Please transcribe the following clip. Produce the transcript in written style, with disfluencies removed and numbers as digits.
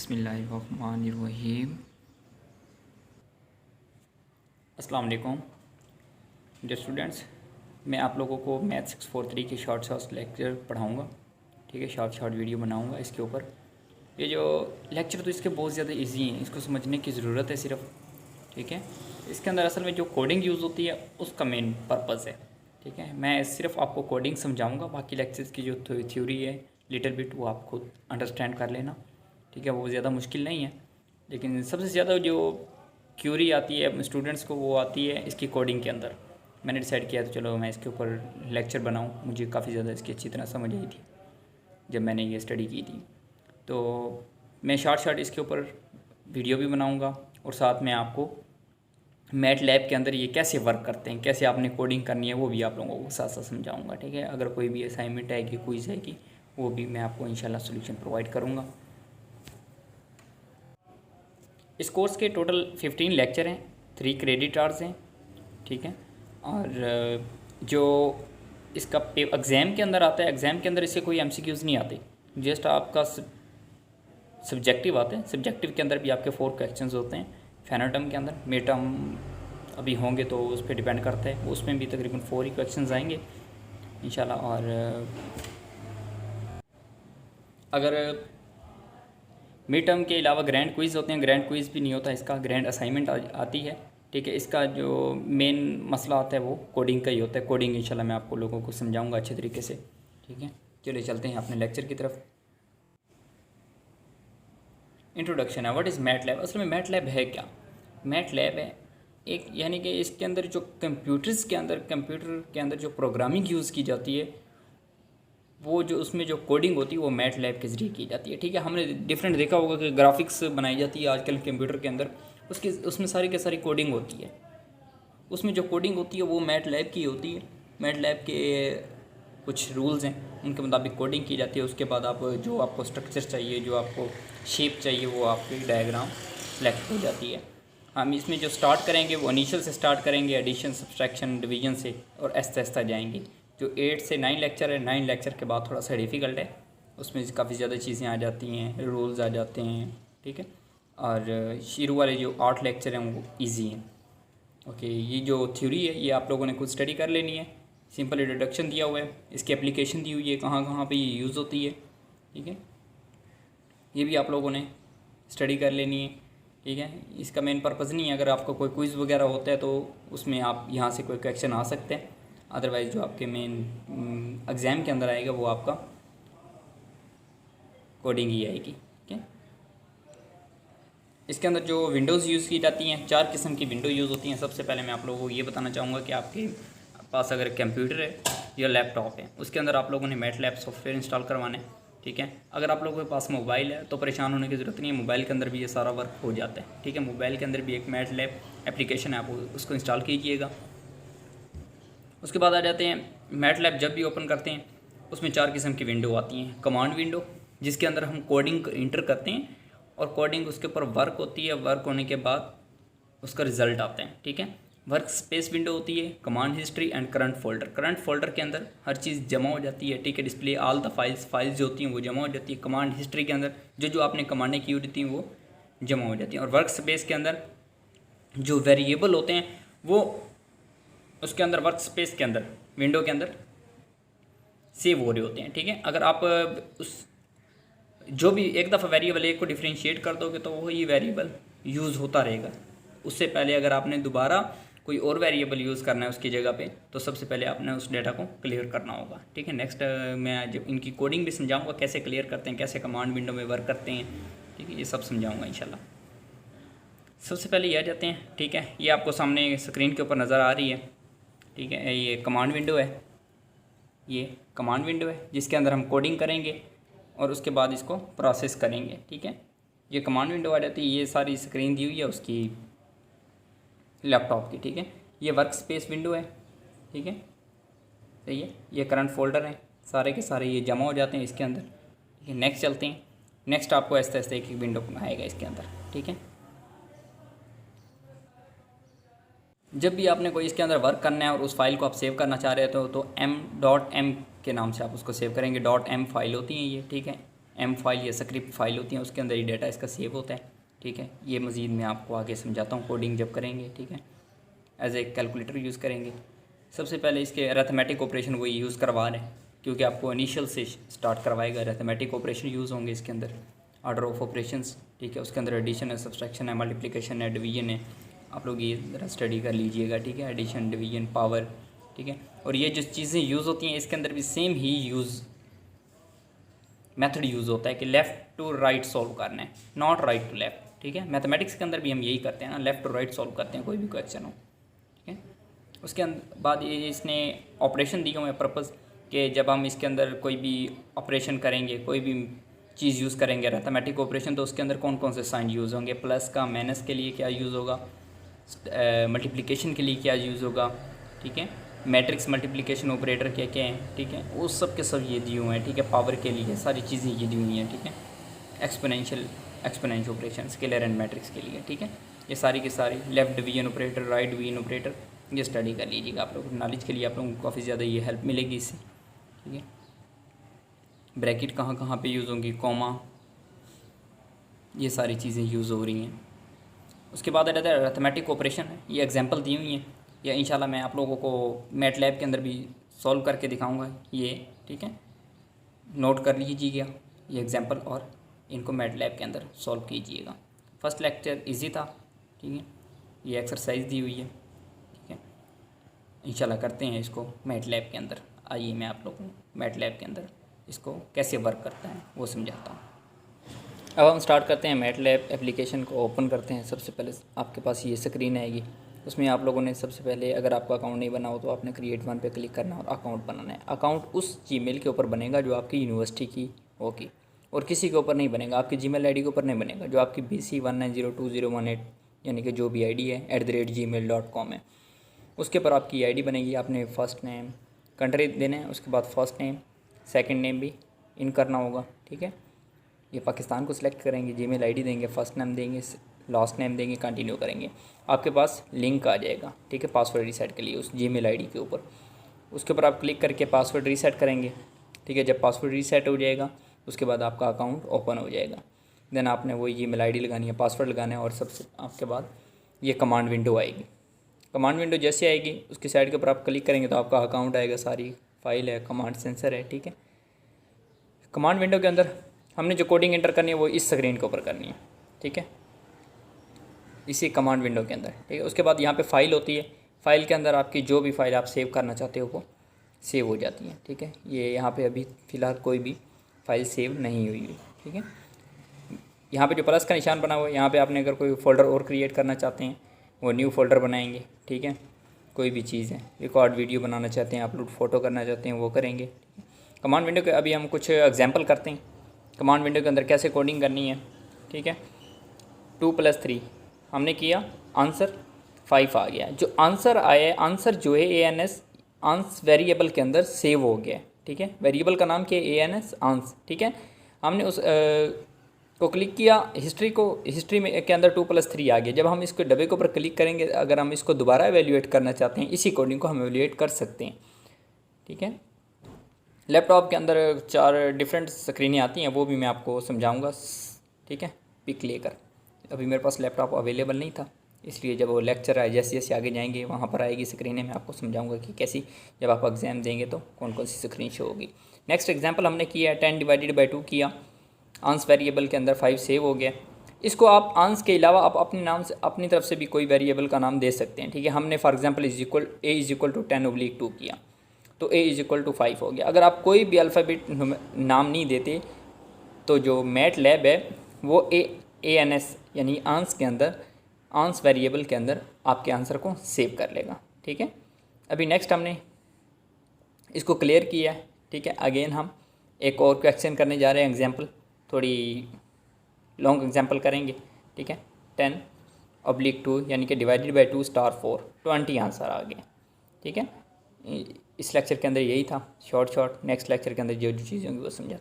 बिस्मिल्लाहिर्रहमानिर्रहीम। अस्सलाम वालेकुम डियर स्टूडेंट्स, मैं आप लोगों को मैथ 643 की शॉर्ट लेक्चर पढ़ाऊँगा। ठीक है, शॉर्ट वीडियो बनाऊँगा इसके ऊपर। ये जो लेक्चर तो इसके बहुत ज़्यादा इजी हैं, इसको समझने की ज़रूरत है सिर्फ। ठीक है, इसके अंदर असल में जो कोडिंग यूज़ होती है उसका मेन पर्पज़ है। ठीक है, मैं सिर्फ आपको कोडिंग समझाऊँगा, बाकी लेक्चर्स की जो थ्योरी है लिटिल बिट वो आप खुद अंडरस्टैंड कर लेना। ठीक है, वो ज़्यादा मुश्किल नहीं है, लेकिन सबसे ज़्यादा जो क्यूरी आती है स्टूडेंट्स को वो आती है इसकी कोडिंग के अंदर। मैंने डिसाइड किया तो चलो मैं इसके ऊपर लेक्चर बनाऊं। मुझे काफ़ी ज़्यादा इसकी अच्छी तरह समझ आई थी जब मैंने ये स्टडी की थी, तो मैं शॉर्ट इसके ऊपर वीडियो भी बनाऊंगा और साथ में आपको मैट लैब के अंदर ये कैसे वर्क करते हैं, कैसे आपने कोडिंग करनी है, वो भी आप लोगों को साथ साथ समझाऊँगा। ठीक है, अगर कोई भी असाइनमेंट आएगी, क्विज़ आएगी, वो भी मैं आपको इंशाल्लाह सोल्यूशन प्रोवाइड करूँगा। इस कोर्स के टोटल 15 लेक्चर हैं, 3 क्रेडिट आवर्स हैं। ठीक है, और जो इसका एग्ज़ाम के अंदर आता है, एग्ज़ाम के अंदर इससे कोई एमसीक्यूज़ नहीं आते, जस्ट आपका सब्जेक्टिव आते हैं। सब्जेक्टिव के अंदर भी आपके 4 क्वेश्चंस होते हैं। फाइनल टर्म के अंदर मिड टर्म अभी होंगे तो उस पर डिपेंड करता है, उसमें भी तकरीबन 4 ही क्वेश्चंस आएंगे इंशाल्लाह। और अगर मिड टर्म के अलावा ग्रैंड क्विज़ होते हैं, ग्रैंड क्विज़ भी नहीं होता इसका, ग्रैंड असाइनमेंट आती है। ठीक है, इसका जो मेन मसला आता है वो कोडिंग का ही होता है। कोडिंग इंशाल्लाह मैं आपको लोगों को समझाऊंगा अच्छे तरीके से। ठीक है, चलिए चलते हैं अपने लेक्चर की तरफ। इंट्रोडक्शन है, व्हाट इज़ मैट लैब। असल में मैट लैब है क्या? मैट लैब है एक, यानी कि इसके अंदर जो कंप्यूटर के अंदर जो प्रोग्रामिंग यूज़ की जाती है, वो जो उसमें जो कोडिंग होती है वो मैट लैब के ज़रिए की जाती है। ठीक है, हमने डिफरेंट देखा होगा कि ग्राफिक्स बनाई जाती है आजकल कंप्यूटर के अंदर, उसमें सारी के सारी कोडिंग होती है। उसमें जो कोडिंग होती है वो मैट लैब की होती है। मैट लैब के कुछ रूल्स हैं, उनके मुताबिक कोडिंग की जाती है। उसके बाद आप जो आपको स्ट्रक्चर चाहिए, जो आपको शेप चाहिए, वो आपकी डायग्राम सेलेक्ट हो जाती है। हम इसमें जो स्टार्ट करेंगे वो इनिशियल से स्टार्ट करेंगे, एडिशन, सब्सट्रैक्शन, डिवीजन से, और आहिस्ता आहिस्ता जाएंगे। जो 8 से 9 लेक्चर है, 9 लेक्चर के बाद थोड़ा सा डिफ़िकल्ट है, उसमें काफ़ी ज़्यादा चीज़ें आ जाती हैं, रूल्स आ जाते हैं। ठीक है, और शुरू वाले जो 8 लेक्चर हैं वो ईजी हैं। ओके, ये जो थ्योरी है ये आप लोगों ने खुद स्टडी कर लेनी है। सिंपल इंट्रोडक्शन दिया हुआ है, इसकी एप्लीकेशन दी हुई है, कहाँ कहाँ पे ये यूज़ होती है। ठीक है, ये भी आप लोगों ने स्टडी कर लेनी है। ठीक है, इसका मेन पर्पज़ नहीं है, अगर आपका कोई क्विज़ वगैरह होता है तो उसमें आप यहाँ से कोई क्वेश्चन आ सकते हैं। अदरवाइज़ जो आपके मेन एग्ज़ाम के अंदर आएगा वो आपका कोडिंग ही आएगी। ठीक है, इसके अंदर जो विंडोज़ यूज़ की जाती हैं, 4 किस्म की विंडो यूज़ होती हैं। सबसे पहले मैं आप लोगों को ये बताना चाहूँगा कि आपके पास अगर कंप्यूटर है या लैपटॉप है, उसके अंदर आप लोगों ने मैट लैब सॉफ्टवेयर इंस्टॉल करवाना है। ठीक है, अगर आप लोगों के पास मोबाइल है तो परेशान होने की ज़रूरत नहीं है, मोबाइल के अंदर भी ये सारा वर्क हो जाता है। ठीक है, मोबाइल के अंदर भी एक मैट लैब एप्लीकेशन है, आप उसको इंस्टॉल कीजिएगा। उसके बाद आ जाते हैं मैट लैब। जब भी ओपन करते हैं उसमें 4 किस्म की विंडो आती हैं। कमांड विंडो, जिसके अंदर हम कोडिंग इंटर करते हैं और कोडिंग उसके ऊपर वर्क होती है, वर्क होने के बाद उसका रिज़ल्ट आता है। ठीक है, वर्क स्पेस विंडो होती है, command history and current folder. Current folder के अंदर हर चीज़ जमा हो जाती है। ठीक है, डिस्प्ले ऑल द फाइल्स जो होती हैं वो जमा हो जाती है। कमांड हिस्ट्री के अंदर जो आपने कमांडें की होती हैं वो जमा हो जाती हैं। और वर्क स्पेस के अंदर जो वेरिएबल होते हैं वो उसके अंदर वर्क स्पेस के अंदर विंडो के अंदर सेव हो रहे होते हैं। ठीक है, अगर आप उस जो भी एक दफ़ा वेरिएबल एक को डिफ्रेंशिएट कर दोगे तो वही वेरिएबल यूज़ होता रहेगा। उससे पहले अगर आपने दोबारा कोई और वेरिएबल यूज़ करना है उसकी जगह पे, तो सबसे पहले आपने उस डेटा को क्लियर करना होगा। ठीक है, नेक्स्ट मैं जब इनकी कोडिंग भी समझाऊंगा, कैसे क्लियर करते हैं, कैसे कमांड विंडो में वर्क करते हैं। ठीक है, ये सब समझाऊँगा इंशाल्लाह। सबसे पहले ये आ जाते हैं। ठीक है, ये आपको सामने स्क्रीन के ऊपर नज़र आ रही है। ठीक है, ये कमांड विंडो है, ये कमांड विंडो है जिसके अंदर हम कोडिंग करेंगे और उसके बाद इसको प्रोसेस करेंगे। ठीक है, ये कमांड विंडो आ जाती है। ये सारी स्क्रीन दी हुई है उसकी लैपटॉप की। ठीक है, ये वर्क स्पेस विंडो है। ठीक है, सही है, ये करंट फोल्डर है, सारे के सारे ये जमा हो जाते हैं इसके अंदर। ठीक है, नेक्स्ट चलते हैं। नेक्स्ट आपको आहिस्ता आहिस्ता एक विंडो आएगा इसके अंदर। ठीक है, जब भी आपने कोई इसके अंदर वर्क करना है और उस फाइल को आप सेव करना चाह रहे हो तो m.m के नाम से आप उसको सेव करेंगे। .m फाइल होती है ये। ठीक है, एम फाइल या स्क्रिप्ट फाइल होती हैं, उसके अंदर ही डाटा इसका सेव होता है। ठीक है, ये मज़ीद मैं आपको आगे समझाता हूँ कोडिंग जब करेंगे। ठीक है, एज ए कैलकुलेटर यूज़ करेंगे। सबसे पहले इसके अरिथमेटिक ऑपरेशन वही यूज़ करवा रहे हैं, क्योंकि आपको इनिशियल से स्टार्ट करवाएगा। अरिथमेटिक ऑपरेशन यूज़ होंगे इसके अंदर, ऑर्डर ऑफ ऑपरेशंस। ठीक है, उसके अंदर एडिशन है, सब्सट्रैक्शन है, मल्टीप्लिकेशन है, डिवीजन है। आप लोग ये ज़रा स्टडी कर लीजिएगा। ठीक है, एडिशन, डिवीजन, पावर। ठीक है, और ये जो चीज़ें यूज़ होती हैं इसके अंदर भी सेम ही यूज़ मेथड यूज़ होता है कि लेफ़्ट टू राइट सॉल्व करना है, नॉट राइट टू लेफ़्ट। ठीक है, मैथमेटिक्स के अंदर भी हम यही करते हैं ना, लेफ़्ट टू राइट सॉल्व करते हैं कोई भी क्वेश्चन हो। ठीक है, उसके बाद ये इसने ऑपरेशन दिए हुए हैं पर्पज़ कि जब हम इसके अंदर कोई भी ऑपरेशन करेंगे, कोई भी चीज़ यूज़ करेंगे अरिथमेटिक ऑपरेशन, तो उसके अंदर कौन कौन से साइन यूज़ होंगे। प्लस का माइनस के लिए क्या यूज़ होगा, मल्टीप्लिकेशन के लिए क्या यूज़ होगा। ठीक है, मैट्रिक्स मल्टीप्लिकेशन ऑपरेटर क्या क्या हैं। ठीक है, उस सब के सब ये दिए हुए हैं। ठीक है, पावर के लिए सारी चीज़ें ये दी हुई हैं। ठीक है, exponential operation, scalar and matrix के लिए। ठीक है, ये सारी की सारी, left division operator, right division operator, ये स्टडी कर लीजिएगा। आप लोग नॉलेज के लिए आप लोगों को काफ़ी ज़्यादा ये हेल्प मिलेगी इससे। ठीक है, ब्रैकेट कहाँ कहाँ पे यूज़ होंगी, कॉमा, ये सारी चीज़ें यूज़ हो रही हैं। उसके बाद अरिथमेटिक ऑपरेशन है, ये एग्जांपल दी हुई हैं, या इंशाल्लाह मैं आप लोगों को मैटलैब के अंदर भी सॉल्व करके दिखाऊंगा ये। ठीक है, नोट कर लीजिएगा ये एग्जांपल और इनको मैटलैब के अंदर सॉल्व कीजिएगा। फर्स्ट लेक्चर इजी था। ठीक है, ये एक्सरसाइज दी हुई है। ठीक है, इंशाल्लाह करते हैं इसको मैटलैब के अंदर। आइए मैं आप लोगों को मैटलैब के अंदर इसको कैसे वर्क करता है वो समझाता हूँ। अब हम स्टार्ट करते हैं। मैटलैब एप्लीकेशन को ओपन करते हैं। सबसे पहले आपके पास ये स्क्रीन आएगी, उसमें आप लोगों ने सबसे पहले, अगर आपका अकाउंट नहीं बना हो तो आपने क्रिएट वन पे क्लिक करना और अकाउंट बनाना है। अकाउंट उस जीमेल के ऊपर बनेगा जो आपकी यूनिवर्सिटी की होगी, और किसी के ऊपर नहीं बनेगा, आपकी जीमेल आईडी के ऊपर नहीं बनेगा, जो आपकी BC19020018 यानी कि जो भी आईडी है @gmail.com है, उसके ऊपर आपकी आईडी बनेगी। आपने फर्स्ट नेम, कंट्री देना है, उसके बाद फर्स्ट नेम, सेकंड नेम भी इन करना होगा। ठीक है, ये पाकिस्तान को सिलेक्ट करेंगे, जीमेल आईडी देंगे, फर्स्ट नेम देंगे, लास्ट नेम देंगे, कंटिन्यू करेंगे। आपके पास लिंक आ जाएगा। ठीक है, पासवर्ड रीसेट के लिए उस जीमेल आईडी के ऊपर, उसके ऊपर आप क्लिक करके पासवर्ड रीसेट करेंगे। ठीक है, जब पासवर्ड रीसेट हो जाएगा उसके बाद आपका अकाउंट ओपन हो जाएगा। देन आपने वो ईमेल आईडी लगानी है, पासवर्ड लगाना है, और सबसे आपके बाद ये कमांड विंडो आएगी। कमांड विंडो जैसे आएगी उसकी साइड के ऊपर आप क्लिक करेंगे तो आपका अकाउंट आएगा, सारी फाइल है, कमांड सेंसर है। ठीक है, कमांड विंडो के अंदर हमने जो कोडिंग एंटर करनी है वो इस स्क्रीन के ऊपर करनी है। ठीक है, इसी कमांड विंडो के अंदर। ठीक है, उसके बाद यहाँ पे फाइल होती है, फाइल के अंदर आपकी जो भी फाइल आप सेव करना चाहते हो वो सेव हो जाती है। ठीक है, ये यहाँ पे अभी फ़िलहाल कोई भी फाइल सेव नहीं हुई है। ठीक है, यहाँ पे जो प्लस का निशान बना हुआ है, यहाँ पे आपने अगर कोई फ़ोल्डर और क्रिएट करना चाहते हैं वो न्यू फ़ोल्डर बनाएंगे। ठीक है, कोई भी चीज़ है, रिकॉर्ड वीडियो बनाना चाहते हैं, अपलोड फ़ोटो करना चाहते हैं वो करेंगे। कमांड विंडो के अभी हम कुछ एग्जाम्पल करते हैं कमांड विंडो के अंदर कैसे कोडिंग करनी है। ठीक है, 2 + 3 हमने किया, आंसर 5 आ गया। जो आंसर आया, आंसर जो है ANS आंस वेरिएबल के अंदर सेव हो गया। ठीक है, वेरिएबल का नाम क्या है, ANS आंस। ठीक है, हमने उस को क्लिक किया, हिस्ट्री में के अंदर 2 + 3 आ गया। जब हम इसको डब्बे के ऊपर क्लिक करेंगे, अगर हम इसको दोबारा एवेल्यूएट करना चाहते हैं, इसी कोडिंग को हम एवेल्यूएट कर सकते हैं। ठीक है, लैपटॉप के अंदर 4 डिफरेंट स्क्रीनें आती हैं, वो भी मैं आपको समझाऊंगा। ठीक है, पिक लेकर, अभी मेरे पास लैपटॉप अवेलेबल नहीं था, इसलिए जब वो लेक्चर आए, जैसे जैसे आगे जाएंगे वहाँ पर आएगी स्क्रीनें, मैं आपको समझाऊंगा कि कैसी, जब आप एग्ज़ाम देंगे तो कौन कौन सी स्क्रीन शो होगी। नेक्स्ट एग्जांपल हमने किया है, 10/2 किया, आंस वेरिएबल के अंदर 5 सेव हो गया। इसको आप आंस के अलावा आप अपने नाम से, अपनी तरफ से भी कोई वेरिएबल का नाम दे सकते हैं। ठीक है, हमने फॉर एग्जांपल A = 10/2 किया तो A = 5 हो गया। अगर आप कोई भी अल्फ़ाबेट नाम नहीं देते तो जो मैटलैब है वो ANS यानी आंस के अंदर, आंस वेरिएबल के अंदर आपके आंसर को सेव कर लेगा। ठीक है, अभी नेक्स्ट हमने इसको क्लियर किया है। ठीक है, अगेन हम एक और क्वेश्चन करने जा रहे हैं, एग्जांपल थोड़ी लॉन्ग एग्जांपल करेंगे। ठीक है, 10/2 यानी कि /2 * 4 20 आंसर आ गया। ठीक है, इस लेक्चर के अंदर यही था, शॉर्ट। नेक्स्ट लेक्चर के अंदर जो चीज़ें होंगी वो समझा।